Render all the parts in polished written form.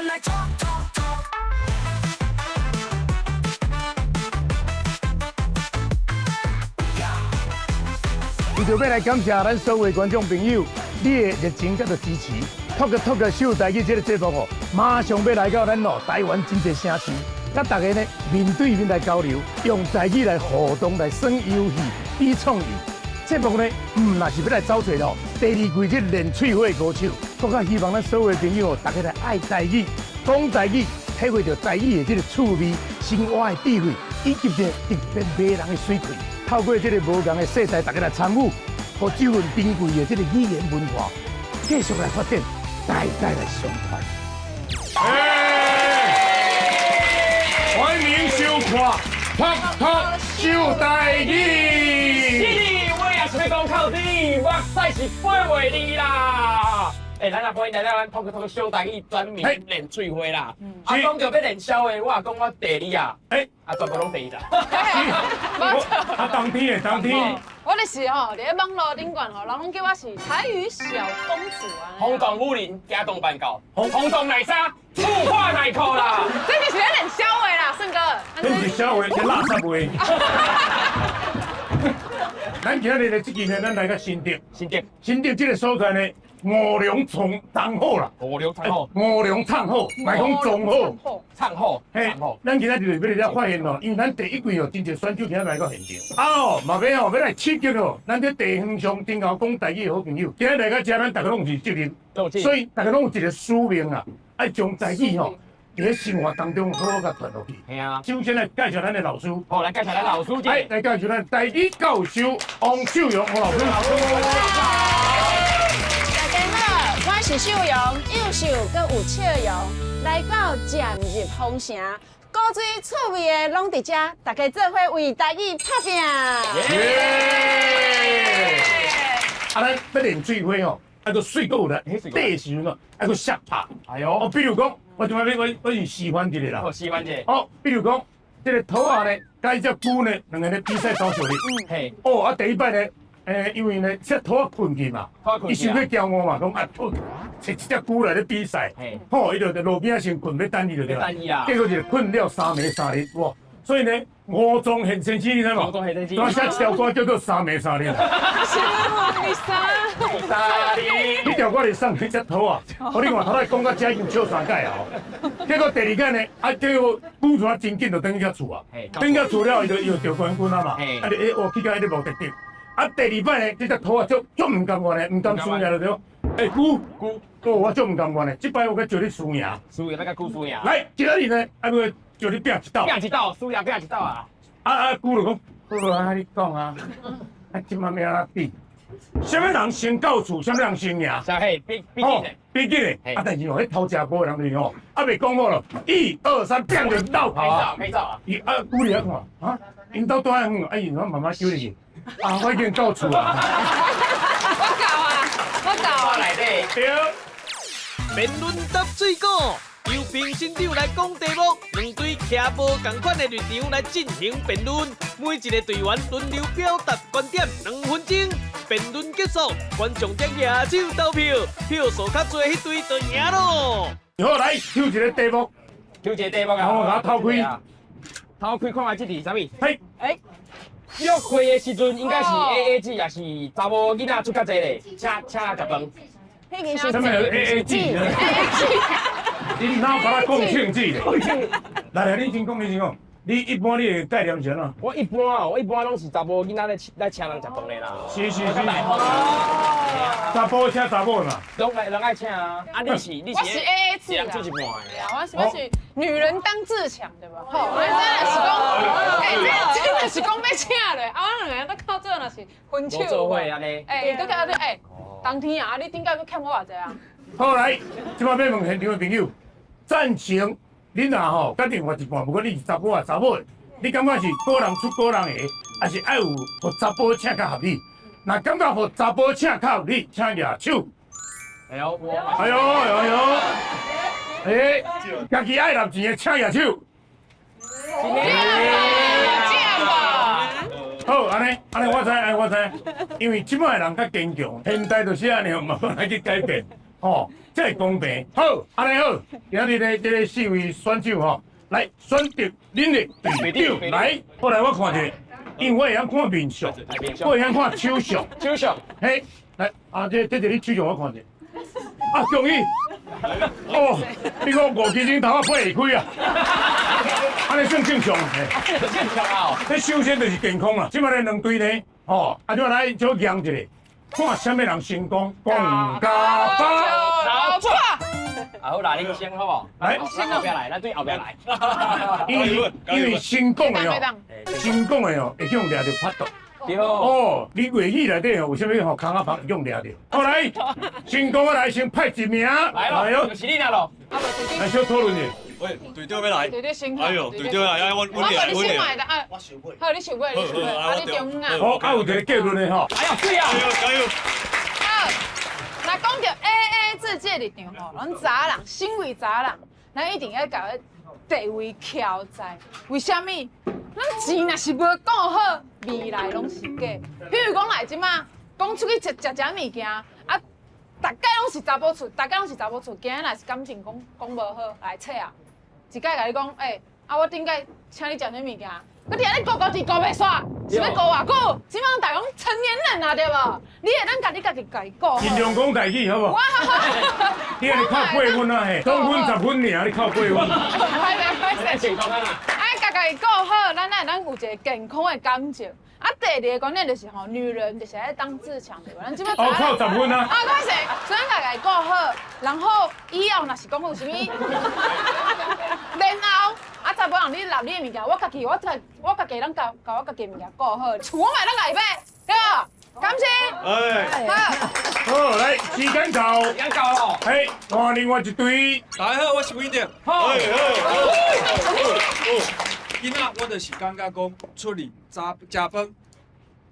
伊就要来感谢咱所有观众朋友，你的热情甲着支持。Talk 秀台语这个节目哦，马上要来到咱台湾真侪城市，甲大家呢面对面来交流，用台语来互动来耍游戏、比创意。节目呢，若是要来找找第二季这练喙火歌手，更加希望咱所有的朋友大家来爱台语、讲台语，体会到台语的这个趣味、生活的智慧，以及这特别迷人的水气。透过这个无同的世代，大家来参与，和这份珍贵的这个语言文化，继续来发展，代代来相传。欢迎收看《秀台语》。我也是要讲靠你，我赛是背袂你啦。咱也欢迎来到咱Talk秀台语专门练喙花啦。啊，讲到要练痟的，我也讲我第二啊。全部拢第一啦。当天。我就是吼，伫网络顶管吼，人拢叫我是台语小公主啊。轰动武林，加动办告，轰动奶沙，富化奶裤啦。这就是在练痟话啦，顺哥。这是痟话，是垃圾话。咱今日的这期呢，咱来个新店这个所在呢，五粮汤好啦。五粮汤好，卖讲总好。唱好，咱今仔日就要来发现咯，因为咱第一季哦，真侪选手今仔来到现场。嘛要来刺激哦，咱这地方上顶头讲台语的好朋友，今仔来到遮，咱大家拢是责任，所以大家拢有一个使命啊，爱将台语吼。伫生活当中好好甲传落去。系啊。首先来介绍咱的老师。好，来介绍咱老师。来介绍咱台语教授王秀荣王老师。大家好，我是秀荣，幼秀佮有笑容，来到渐入丰城，古水趣味的拢伫遮，大家做伙为台语拍拼。咱要练水花哦，还个水果的，地时哦，还个下拍。哎呦，比如讲。我是示范一个啦。示范一个。比如讲，这个土啊呢，甲伊只龟呢，两个咧比赛倒手哩。嘿。第一摆呢，因为呢，这土啊困去嘛，伊想要骄傲嘛，讲找一只龟来咧比赛。嘿。伊就路边先困要等伊就对啦。结果就困了3暝3日，哇！所以呢，吴宗宪先生你知嘛？当下一条歌叫做3暝3日。你条歌是送去只土啊！我你看头来讲到遮已经笑3届啊！结果第二届呢，结果古船真紧就等去遐厝啊！等去遐厝了，伊就得冠军啊嘛！我去到迄个目的地。第二摆呢，这只土啊，足唔甘愿的，唔甘输赢了对。古，我足唔甘愿的，这摆我该叫你输赢。输赢那个古输赢。来，今仔日呢，要叫你拼一道。拼一道，输赢拼一道啊！古就讲，好你讲啊，今晚要哪比？什么人先到厝，什么人先赢？比紧的，但是哦，迄偷食波的人就是哦，未讲好咯，1、2、3，变就倒跑啊！可以走啊！古里看因兜多远远？我慢慢叫你去。我已经到厝啊！我搞啊！来咧。对。辩论答水果，由评审长来讲题目，两队徛无同款的立场来进行辩论。每一个队员轮流表达观点，2分钟。辩论结束，观众将举手投票，票数较多迄队就赢咯。好，来抽一个题目。啊！我甲偷开。偷开看下这题啥物？嘿。约会的时阵应该是 AA 制，也是查某囡仔出较济咧，请食饭。迄个是什么 AA 制你哪把它讲清楚咧？来，你先讲。你一般你的概念是哪？我一般拢是查某囡仔来请人食饭的啦。是。查甫请查某嘛。拢爱请啊！你是 AA 制啦，出一半的。我是女人当自强对吧？真的是讲，真的是讲要请咧，我两个都靠这若是分手。做伙安尼。都叫当天啊，你顶解搁欠我偌济啊？好来，即摆要问现场的朋友，赞成恁若吼决定换一半，不过你是查甫啊查某的，你感觉是个人出个人的，还是爱有互查甫请较合理？若感觉互查甫请较合理，请举手。哎呦，家己爱拿钱的请举手。好，安尼我知，因为即摆的人较坚强，现代就是安尼，慢慢来去改变。吼，这会公平。好，安尼好，今日的这个4位选手吼，来选择恁的队长来，后来我看者，因为我会晓看面相，我会晓看手相，手上，嘿，来啊，这是你手相我看者。啊，恭喜！哦，你讲5支镜头啊，8会开啊，安尼算正常。嘿，正常啊！这首先就是健康啦，即摆咧两队呢，吼，啊，就来少验一下，看什么人成功，讲家法。好错，好啦，你先好不好？来咱后壁来，咱对后壁来。因为成功的哦，成功的哦，会用掠着拍到。对。哦，你粤语内底哦，有啥物吼空啊拍用掠着？好来，成功的来先派一名，来咯，就是你啦咯。来小讨论者。喂，队长要来。对对辛苦。哎呦，队长来，哎，我我来，你先买的啊。我想买。好，你想买，你想买，啊，你中午啊。好，啊有一个结论的吼。哎呀，对啊。加油加油！好，那讲到 AA 制这立场吼，咱查人，身为查人，咱一定要搞地位翘在。为什么？咱钱若是无顾好，未来拢是假。譬如讲来即马，讲出去食物件，啊，大概拢是查某厝，大概拢是查某厝。今日若是感情讲无好，来切啊！一摆甲你讲，啊，我顶摆请你食啥物件？我听你顾高低顾袂煞，是要顾偌久？即摆大家成年人啊，对无？你会当家己家己顾好。尽量讲家己好不好？你靠8分啊嘿，总分10分尔，你靠8分。歹势。健康啊！家己顾好，咱有一个健康的感情。啊，第二个观念就是吼，女人就是爱当自强，对无？咱即摆哦，靠10分啊！啊，歹势，所以家己顾好，然后以后若是讲有啥物，然后啊，查某人你立你的物件，我家己咱甲我家己物件顾好，厝我买咱来买，对无？感谢。哎，好。好，来时间到，时间到咯。嘿，换另外一队。大家好，我是威廉。好。今仔我就是感觉讲出力食饭，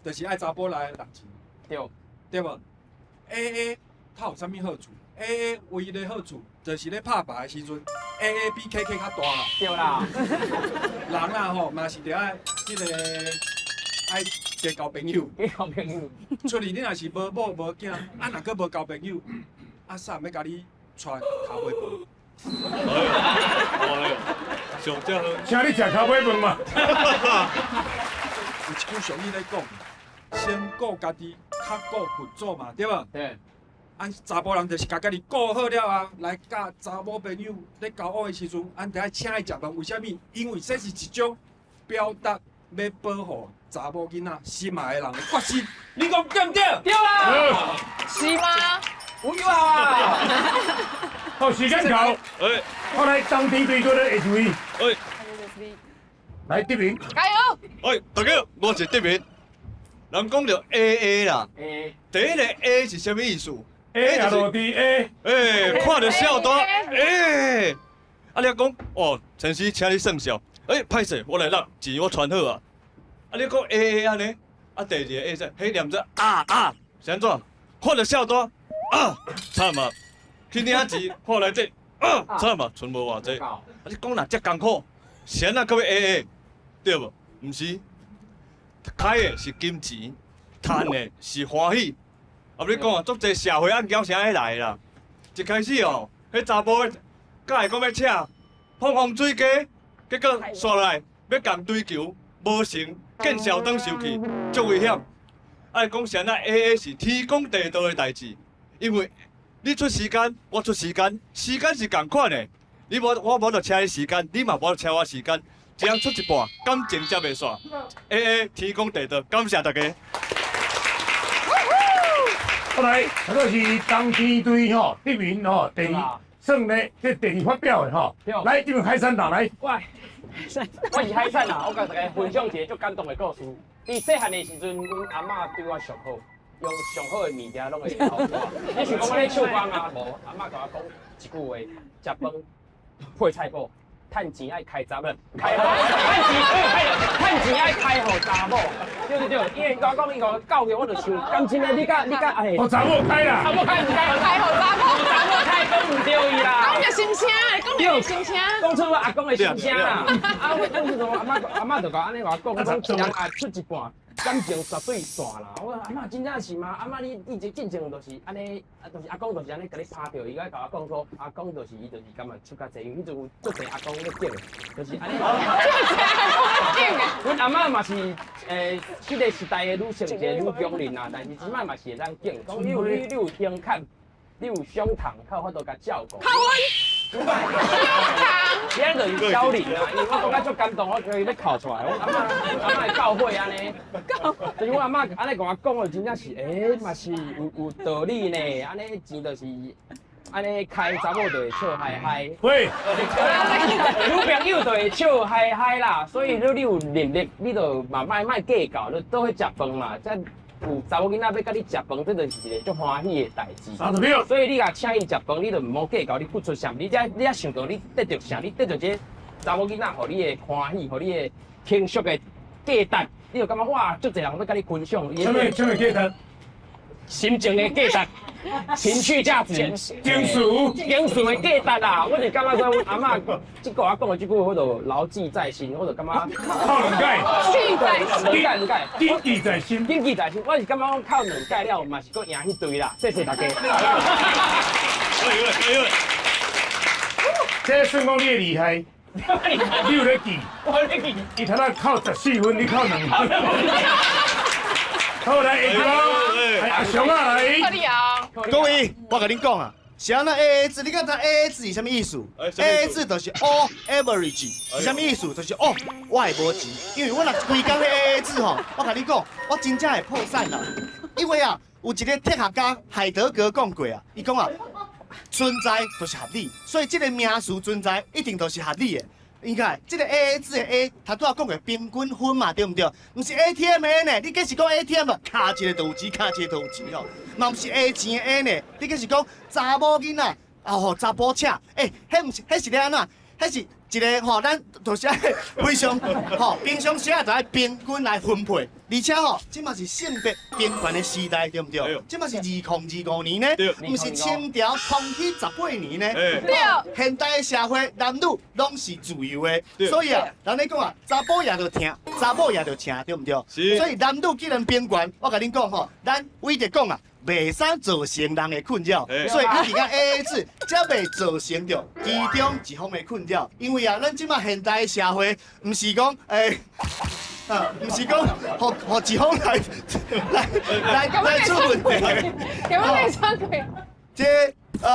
就是爱查甫来拿钱，对。对无 ？AA 它有啥物好处 ？AA 唯一的好处就是咧拍牌的时阵 ，AA 比 KK 较大啦。对啦。人啊吼，嘛是得爱爱加交朋友。你交朋友。出力你若是无某无囝，啊若佫无交朋友，啊啥要甲你带骹尾饭？上正好。请你食头尾饭嘛。有一句俗语咧讲，先顾家己，较顾群组嘛，对无？对。按查甫人就是甲家己顾好了啊，来甲查某朋友咧交往的时阵，按得爱请伊食饭。为什么？因为这是一种表达要保护查某囡仔心爱的人的决心。你讲对唔对？对啦。是吗？有啊。好，时间到。哎，我来当天队队的下一位。哎，来这边。加油！哎，大家，我是德明。人讲着 AA 啦，第一个 A 是啥物意思 A L D A。看着笑大。啊，你讲哦，陈师，请你算笑。歹势，我来拿钱，我传好啊。啊，你讲 AA 安尼，啊，第二个 A 是迄念做是安怎？看着笑大惨啊！去领钱，后来这惨啊，剩无偌济。啊，你讲若遮艰苦，谁啊，搁要 AA， 对无？毋是。开的是金钱，赚的是欢喜。啊，你讲啊，足侪社会案件啥会来啦？一开始哦，迄查甫甲伊讲要请碰风水鸡，结果煞来要共追求，无成，见小灯受气，足危险。啊，讲啥啊 AA 是天公地道的代志，因为你出时间，我出时间，时间是共款的。我无就请你时间，你嘛无就请我时间。一人出一半，感情才袂煞。AA 天公地道，感谢大家。好来，这个是当天队吼，这边吼第二算咧，这第二发表的吼。来，这边海山党来。喂，我是海产啊！我甲大家分享一个足感动的故事。伫细汉的时阵，阮阿嬷对我上好，用上好的物件拢会孝我。你是讲我咧唱歌啊？无，阿嬷甲我讲一句话：食饭配菜脯。趁钱爱开查某，趁钱爱开互查某，对对对，因为我讲伊个教育，我就想，感情的你甲哎，我查某开啦，查某开唔开？开互查某，查某开讲唔对伊啦，讲着心声，讲着心声，讲出我阿公的心声啦。啊，我当时阿嬷就甲安尼话讲，一人出一半，感情绝对线啦。我说阿嬷真正是吗？阿嬷你这进前就是安尼，就是阿公就是安尼甲你拍掉，伊甲我讲说，阿公就是伊就是感觉出较济，因为迄阵有足济阿公咧敬，就是安尼。阮阿嬷嘛是迄个时代的女性一个女强人啊，但是即摆嘛是会当敬，讲你有胸坎，你有胸膛，较有法度甲照顾。胸膛，今日就是小林啊，因为我感觉足感动，我可以要哭出来。我阿嬷的教诲安尼，就是我阿嬷安尼跟我讲的，真正是嘛是有道理呢。安尼钱就是安尼开查某就会笑嗨嗨，喂，女朋友就会笑嗨嗨啦。所以你有能力，你就嘛莫计较，你倒去食饭嘛。再有查某囡仔要甲你食饭，这就是一个足欢喜的代志。30秒。所以你甲请伊食饭，你就唔好计较你付出啥，你才想到你得着啥，你得着这查某囡仔，互你的欢喜，互你的轻松的价值，你就感觉哇，足侪人要甲你分享。什么价值？心情的价值，情绪价值，情绪的价值啦。我就感觉说，阮阿嬷即个我讲的即句，我就牢记在心，我就感觉靠两盖，两盖，铭记在心。铭记在心。我是感觉我靠两盖了，嘛是够赢迄堆啦。谢谢大家。这算讲你的厉害，你有咧记，我咧记，伊头仔考14分，你考2分。好来，下一个，阿雄啊来。可以啊。各位，我甲恁讲啊，是安那 AA 制，你敢知 AA 制是啥物意思？AA 制就是 all average， 是啥物意思？就是 all 我会无钱，因为我若规工咧 AA 制吼，我甲你讲，我真正会破产啦。因为啊，有一个哲学家海德格讲过啊，伊讲啊，存在就是合理，所以这个名词存在一定都是合理的。你看，这个 AA 制的 A， 他拄仔讲的平均分嘛，对不对？不是 ATM 的 A 呢，你计是讲 ATM 卡一个就有钱，卡一个就有钱哦。嘛不是 A 钱的 A 呢，你计是讲查某囡仔吼查甫车，迄唔是，迄是咧安怎？迄是一个吼，咱就是爱非常吼平常时啊，就爱平均来分配，而且吼，即嘛是性别平权的时代，对不对？即嘛是2025年呢，唔是清朝康熙18年呢。对。现代的社会，男女拢是自由的，所以啊，人咧讲啊，查甫也着听，查某也着请，对不对？所以男女既然平权，我甲恁讲吼，咱为着讲啊。袂使造成人的困扰，所以你而家 AA 制，才袂造成着其中一方的困扰。因为啊，咱即马现代的社会，毋是讲毋是讲互一方来出问题。有没有那张可以？这所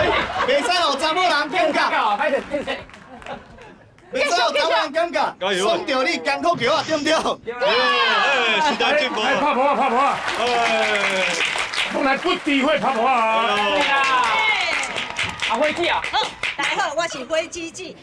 以袂使互查某人感觉。袂使互查某人感觉，爽着你艰苦叫啊，对不对？时代进步。来拍婆啊，拍婆啊！讲来不诋毁拍婆啊！对啦，阿辉姐啊。大家好，我是花枝子。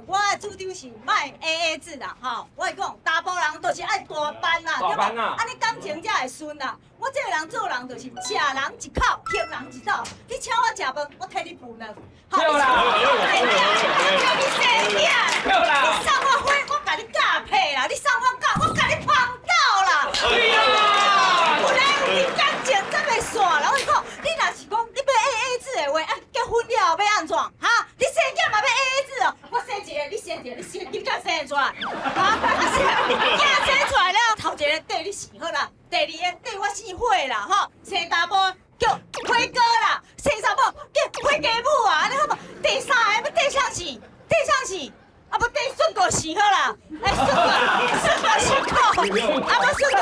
我的主张是卖 AA 制啦，吼。我是讲，查甫人就是爱大班啦，对吧？安尼感情才会顺啦。我这个人做人就是吃人一口，吸人一口。你请我食饭，我替你付呢。对啦，叫你生囝。对啦。你送我花，我甲你嫁配啦；你送我狗，我甲你捧狗啦。对啦。有来有你感情才袂散啦。我讲，你若是讲你要 AA 制的话，结婚了后要安怎？哈？你生囝嘛要 AA 制哦，我生一个，你生一个，你敢生得出来？哈？囝生出来了，头一个对你是好啦，第二个对我是火啦，吼，生查某叫花哥啦，生查某叫花家母啊，安尼好无？第三个要对啥是？对啥是？啊不对，顺个是好啦，顺个是靠，啊不顺个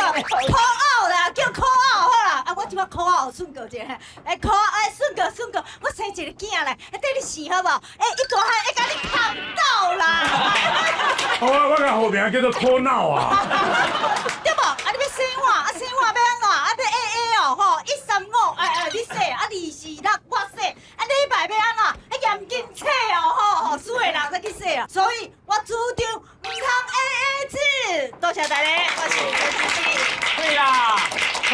靠奥啦，叫靠奥好啦，啊我即摆靠奥顺个者，顺个，我生一个囝来，对你是好无？伊大汉会甲你捧到啦。我个后名叫做苦恼啊。对无？啊你要生我，啊生我要安怎？啊要 AA 哦吼，135，你洗，啊24我洗，啊礼拜要安怎？严禁洗哦吼，输的人才去洗啊。所以我主张唔通 AA 制。多谢大家，我是花枝子。对啦。好，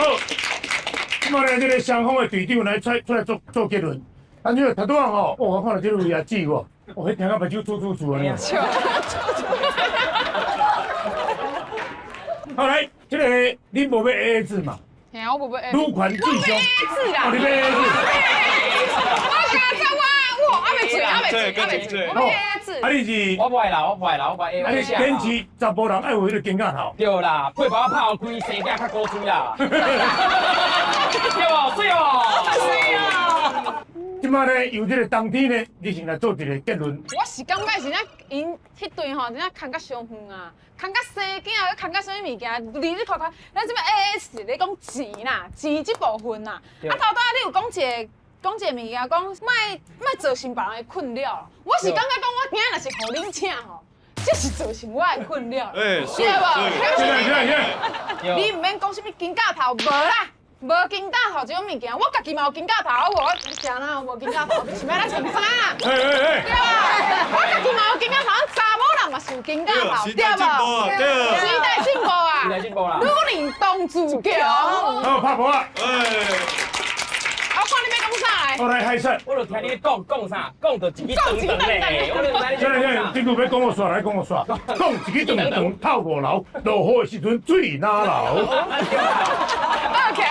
今嘛咧，这个双方的队长来出来做结论。啊，你头拄仔吼，我看到这位也姊喎，迄听到目睭楚安尼。好来，这个恁无要 AA 制嘛？嘿，我不要。女权至上。是啦。你要 AA 制？我刚才我阿没嘴，我要 AA 制。啊，你是我不爱啦，我不爱啦，我不爱 A 啊，你坚持查甫人爱有迄个肩胛头。对啦，配包泡开，生囝较高水啦。对哦，对哦，是啊。即摆呢，由这个当天呢，你先来做一个结论。我是感觉是因迄队吼，真正扛甲伤远啊，扛甲生囝，扛甲啥物物件，你看看，咱即摆 AA 是咧讲钱啦，钱即部分啦。啊，头拄仔你有讲一个物件，讲莫造成别人的困扰。我是感觉讲我今仔若是互恁请吼，这是造成我的困扰，哎，是无？是。你唔免讲啥物金甲头，无啦。无金甲头这种物件，我家己嘛有金甲头，我啥人有无金甲头，是要来穿衫啊？对吧？我家己嘛有金甲头，查某人嘛是有金甲头，对无？时代进步啊！时代进步啦！女人当自强。好，拍波啊！我看你要讲啥我来海产。我就听你讲啥，讲就一支长长嘞。我就知你现在这句要讲我煞来讲我煞，讲一支长长透五楼，落雨的时阵水哪流？OK。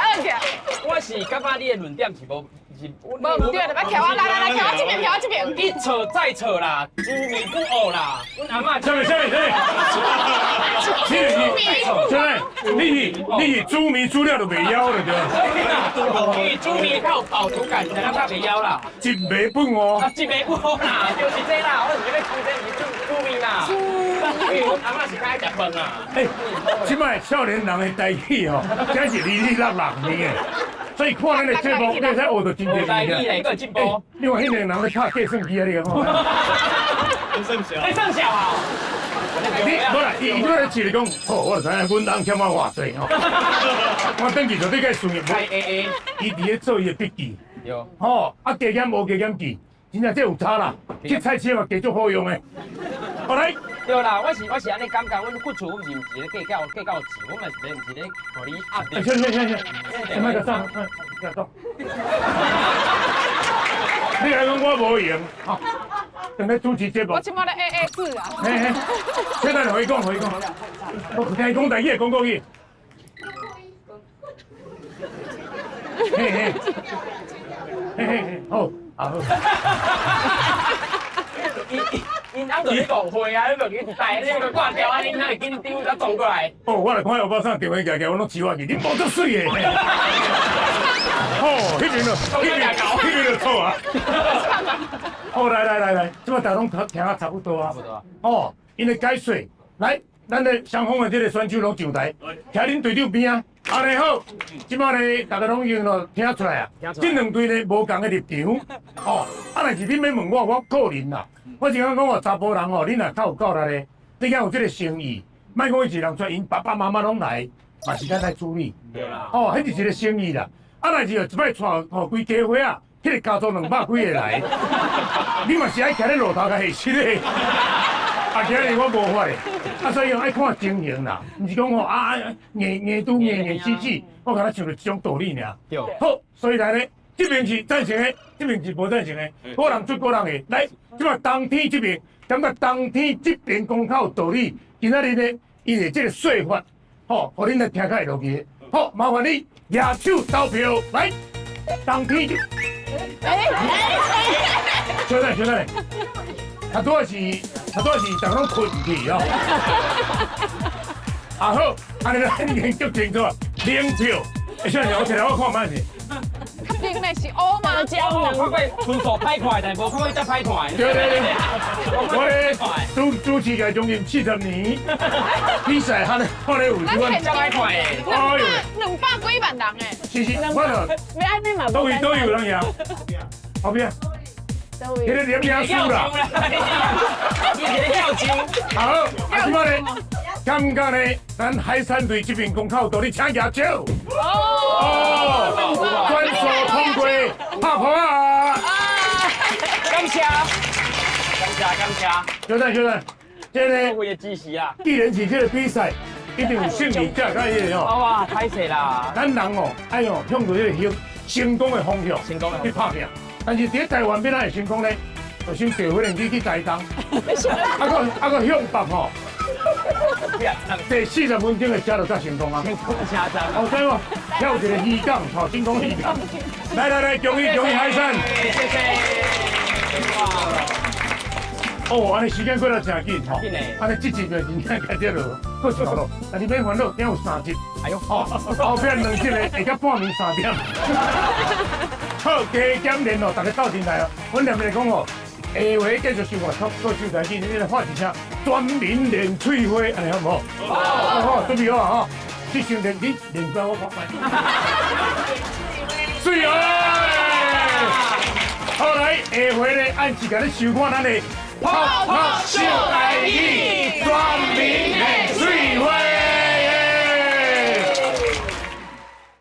我是感觉你的论点是无。无论点，来徛我来，徛我这边，徛我这边。一错再错啦，猪米不恶啦。阮阿嬷下面，你是猪迷猪了就袂枵了对。你猪米较有饱足感，才较袂枵啦。一袂本哦。啊，一袂本啦，就是这啦，我是要讲这是猪米啦。因为阮阿嬷是较爱食饭啊。即摆少年人的代志哦，真是哩哩落落呢。所以看咱的节目，你才学到真侪代志嘞，个进步。另外，迄个人咧拍计算机啊，你讲。你算小啊？你无啦，伊都咧试讲，哦，我就知影，阮翁欠我偌济哦。我等于就你个顺业，开 AA，伊伫咧做伊的笔记。有。哦，啊加减无加减记，真正这有差啦。去菜市嘛，加足好用的。好来。对啦，我是安尼感觉，阮骨厝毋是咧计较钱，我嘛是咧互你压力。行，卖个走，卖走。你来讲我无用，吼，等咧主持节目。我即摆咧 AA 制啊。嘿，现在可以讲。我听伊讲台语，讲国语。嘿，好，好。因翁就咧讲话啊，你就去带，你个挂掉啊，你哪会紧张才撞过来？哦，我来看后包上电话夹，我拢指我去，你无足水的。哦，迄边就错啊。哦，来，即摆大拢听啊差不多啊。哦，因为解说，来，咱的双方的这个选手拢上台，徛恁队长边啊。安尼好，即摆呢，大家拢已经听出来啊。这两队呢无共的立场。哦，啊，若是恁要问我个人啦。我是讲哦，查甫人哦，恁若较有够力咧，你敢有这个诚意，莫讲伊一人出，因爸爸妈妈拢来，嘛是咱来处理。哦，迄就是一个诚意啦。啊，若是一摆带吼规家伙啊，迄个家族200几个来，你嘛是爱徛咧路头甲下sit咧。啊，今日我无法咧，啊，所以爱看情形啦，毋是讲吼啊硬拄硬死死，我甲他想着一种道理尔。好，所以来咧。这边是赞成的，这边是无赞成的，个人出个人的。来，即摆当天这边，感觉当天这边讲较有道理。今仔日呢，伊的这个说法，吼，互恁来听较会落去。好，麻烦你举手投票，来，当天就。小弟，他拄仔是大家拢困去哦。啊好，安尼咱已经足清楚，0票。小弟，我摕来我看卖是。较冰的是乌嘛椒我看过分数歹看，但无看过遮歹看。对，我主持个将近70年，比赛看咧有几万，遮歹看诶。哎呦，200几万人诶。是，我就要安尼嘛，都有人赢，后边，迄个连名输啦。伊是咧跳招。好，啊，即摆咧，感觉咧，咱海山队这边公口道理请举手。专属通过，拍破啊！感谢。小弟，这个我的支持啊！既然是这个比赛，一定有胜利者甲迄个哦。哇，歹势啦！咱人哦，爱哦向着这个成功的方向去拍拼。但是伫台湾要哪会成功呢？就先调回人去台东，啊个向北吼。第40分钟的车就才成功啊！好在哦，跳一个鱼港，吼，成功鱼港。来，恭喜海山！谢谢。哇！哦，安尼时间过得真紧吼，紧嘞安尼这集就真正开这了，过一段落，但你别烦恼，顶有3集，哎呦，哦，后边2集的会到半暝3点。好，加减联络，大家斗阵来哦。阮两边来讲哦，下回继续收看，Top 做收台记，你来发一声专民练喙花，安尼好唔好？好，准备好啊吼，即场练你练过我看卖。水哦！好来，下回咧按时间咧收看咱的泡泡秀台。